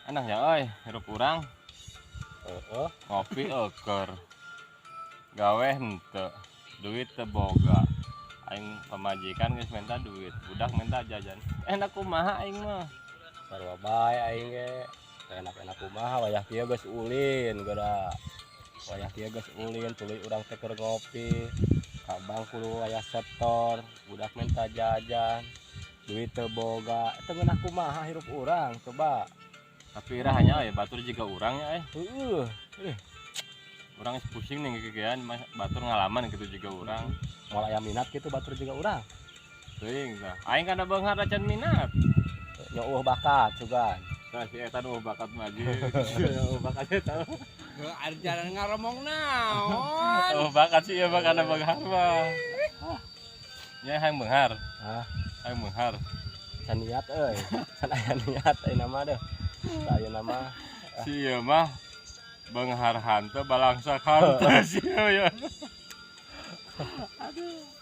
Enak ya euy, hirup urang. Heeh. Ngopi euker. Gawe henteu. Duit teu boga. Aing pamajikan geus minta duit, budak minta jajan. Enak kumaha aing mah? Sarua bae aing ge. Enak-enak kumaha wayah kieu geus ulin geura. Wayah kieu geus ulin tuluy urang teh keur ngopi. Kabang kudu aya setor, budak minta jajan. Duit teu boga, eta ngeunah kumaha hirup urang coba. Tapi ira hanya ya batur jiga urang ya Heueuh. Urang geus pusing nih gegean batur ngalaman kitu jiga urang. Moal aya minat kitu batur juga urang. Teuing tah. Aing kana beunghar acan minat. Nyeueuh bakat sugan. Tah si eta nu bakat mah anjing. Bakat eta. Ada jalan ngaromong naon. Oh bakat sih ya kana beunghar mah. Nya hayang beunghar. Hah, Hayang beunghar. can niat euy. Can aya niat ayeuna mah deuh. Ayeuna mah Si ieu mah beunghar hanteu balangsak hanteu si ieu ya. Aduh.